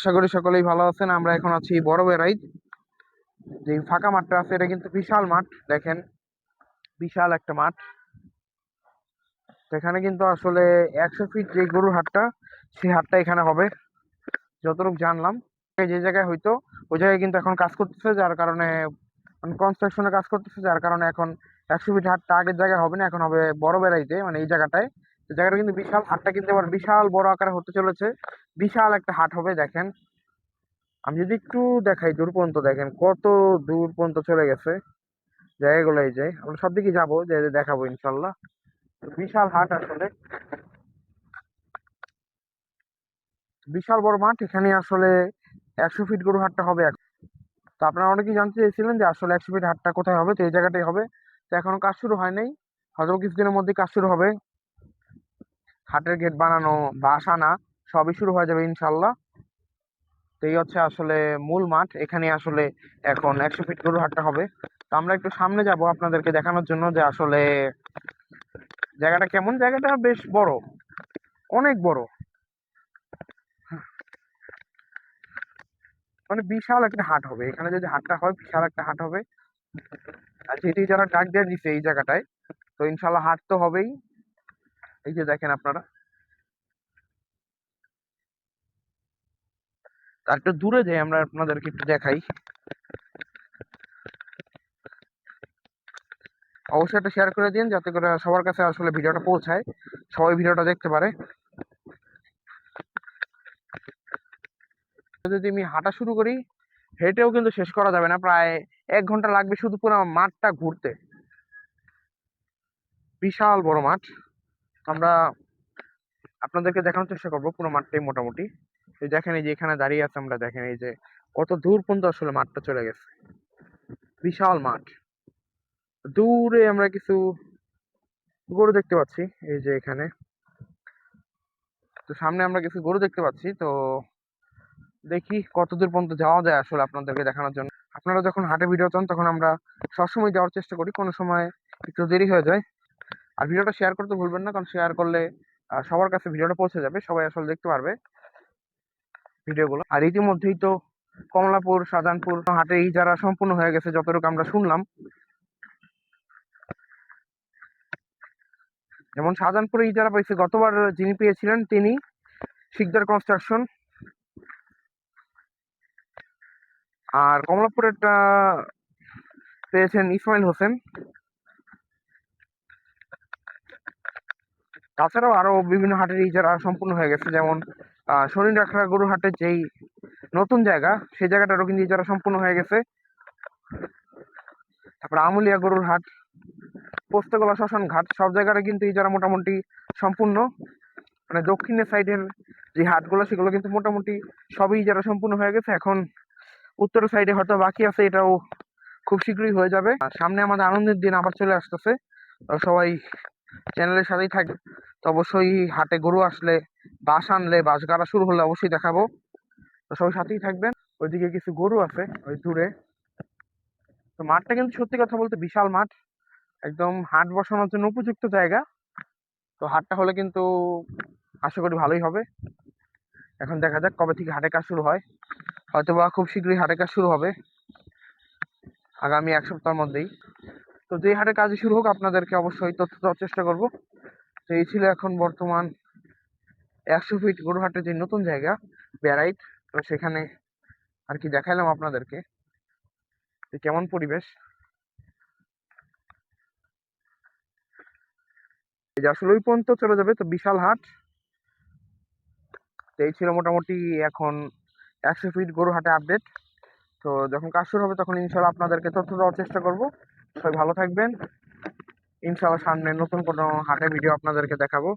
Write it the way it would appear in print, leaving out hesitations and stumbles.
আশা করি সকলেই ভালো আছেন। আমরা এখন আছি বড় বেড়াই। যে ফাঁকা মাঠটা আছে এটা কিন্তু বিশাল মাঠ, দেখেন বিশাল একটা মাঠ। সেখানে কিন্তু আসলে 100 ফিট যে গরুর হাটটা, সেই হাটটা এখানে হবে যতটুকু জানলাম। যে জায়গায় হয়তো ওই জায়গায় কিন্তু এখন কাজ করতেছে, যার কারণে কনস্ট্রাকশনের কাজ করতেছে, যার কারণে এখন 100 ফিট হাটটা আগের জায়গায় হবে না, এখন হবে বড় বেড়াইতে, মানে এই জায়গাটায়। তো জায়গাটা কিন্তু বিশাল, হাটটা কিন্তু এবার বিশাল বড় আকারে হতে চলেছে। বিশাল একটা হাট হবে দেখেন। আমি যদি একটু দেখাই দূর পর্যন্ত, দেখেন কত দূর পর্যন্ত চলে গেছে জায়গাগুলো। এই যে আমরা সব দিকে যাবো, যে দেখাবো ইনশাল্লাহ। তো বিশাল হাট আসলে, বিশাল বড় মাঠ। এখানে আসলে 100 ফিট গরু হাটটা হবে। তো আপনারা অনেকেই জানতে চেয়েছিলেন যে আসলে 100 ফিট হাটটা কোথায় হবে, তো এই জায়গাটাই হবে। তো এখনো কাজ শুরু হয় নাই, হয়তো কিছুদিনের মধ্যে কাজ শুরু হবে। হাটের গেট বানানো, বাঁশ আনা সবই শুরু হয়ে যাবে ইনশাল্লাহ। তো এই হচ্ছে আসলে মূল মাঠ, এখানে আসলে এখন 100 ফিট গরু হাটটা হবে। তো আমরা একটু সামনে যাব আপনাদেরকে দেখানোর জন্য যে আসলে জায়গাটা কেমন। জায়গাটা বেশ বড়, অনেক বড়, মানে বিশাল একটা হাট হবে এখানে। যদি হাটটা হয়, বিশাল একটা হাট হবে। আর যেটি যারা ডাক দিয়ে দিচ্ছে এই জায়গাটায়, তো ইনশাল্লাহ হাট তো হবেই। এই যে দেখেন আপনারা, আর একটু দূরে যাই আমরা আপনাদেরকে একটু দেখাই। অবশ্যই একটা শেয়ার করে দিন, যাতে করে সবার কাছে আসলে ভিডিওটা পৌঁছায়, সবাই ভিডিওটা দেখতে পারে। যদি আমি হাঁটা শুরু করি, হেঁটেও কিন্তু শেষ করা যাবে না, প্রায় 1 ঘন্টা লাগবে শুধু পুরো মাঠটা ঘুরতে। বিশাল বড় মাঠ। আমরা আপনাদেরকে দেখানোর চেষ্টা করবো পুরো মাঠটাই মোটামুটি। এই দেখেন, এই যে এখানে দাঁড়িয়ে আছে আমরা, দেখেন এই যে কত দূর পর্যন্ত আসলে মাঠটা চলে গেছে। বিশাল মাঠ। দূরে আমরা কিছু গরু দেখতে পাচ্ছি, এই যে এখানে। তো সামনে আমরা কিছু গরু দেখতে পাচ্ছি। তো দেখি কতদূর পর্যন্ত যাওয়া যায় আসলে আপনাদেরকে দেখানোর জন্য। আপনারা যখন হাটে ভিডিও চান, তখন আমরা সবসময় যাওয়ার চেষ্টা করি, কোনো সময় একটু দেরি হয়ে যায়। আর ভিডিওটা শেয়ার করতে ভুলবেন না, কারণ শেয়ার করলে সবার কাছে ভিডিওটা পৌঁছে যাবে, সবাই আসলে দেখতে পারবে ভিডিওগুলো। আর ইতিমধ্যেই তো কমলাপুর, শাহজাহানপুর হাটে ইজারা সম্পূর্ণ হয়ে গেছে যতটুকু আমরা শুনলাম। যেমন শাহজাহানপুরে ইজারা পাইছে গতবার, যিনি পেয়েছিলেন তিনি শিকদার কনস্ট্রাকশন। আর কমলাপুরেরটা পেয়েছেন ইসমাইল হোসেন। তাছাড়াও আরো বিভিন্ন হাটের ইজারা সম্পূর্ণ হয়ে গেছে, যেমন শরীর রাখা গরু হাটের যেই নতুন জায়গা, সেই জায়গাটারও কিন্তু ইজারা সম্পূর্ণ হয়ে গেছে। তারপর আমুলিয়া গরুর হাট, পোস্তগোলা শ্মশান ঘাট, সব জায়গাটা কিন্তু ইজারা মোটামুটি সম্পূর্ণ। মানে দক্ষিণের সাইডের যে হাটগুলো, সেগুলো কিন্তু মোটামুটি সবই ইজারা সম্পূর্ণ হয়ে গেছে। এখন উত্তরের সাইডে হয়তো বাকি আছে, এটাও খুব শীঘ্রই হয়ে যাবে। আর সামনে আমাদের আনন্দের দিন আবার চলে আসতেছে, সবাই চ্যানেলের সাথেই থাকবে। তো অবশ্যই হাটে গরু আসলে, বাস আনলে, বাস গাড়া শুরু হলে অবশ্যই দেখাবো। তো সবাই সাথেই থাকবেন। ওইদিকে কিছু গরু আছে ওই দূরে। তো মাঠটা কিন্তু সত্যি কথা বলতে বিশাল মাঠ, একদম হাট বসানোর জন্য উপযুক্ত জায়গা। তো হাটটা হলে কিন্তু আশা করি ভালোই হবে। এখন দেখা যাক কবে থেকে হাটে কাজ শুরু হয়। হয়তোবা খুব শীঘ্রই হাটে কাজ শুরু হবে, আগামী 1 সপ্তাহের মধ্যেই। তো যে হাটে কাজ শুরু হোক, আপনাদেরকে অবশ্যই তথ্য দেওয়ার চেষ্টা করবো। তো এই ছিল এখন বর্তমান 100 ফিট গরু হাটের যে নতুন জায়গা বেড়াইট। তো সেখানে আর কি দেখাইলাম আপনাদেরকে যে কেমন পরিবেশ। এই যে আসলে ওই পর্যন্ত চলে যাবে, তো বিশাল হাট। তো এই ছিল মোটামুটি এখন 100 ফিট গরু হাটে আপডেট। তো যখন কাজ শুরু হবে, তখন ইনশাল্লাহ আপনাদেরকে তথ্য দেওয়ার চেষ্টা করবো। সবাই ভালো থাকবেন। ইনশাল্লাহ সামনে নতুন কোনো হাটে ভিডিও আপনাদেরকে দেখাবো।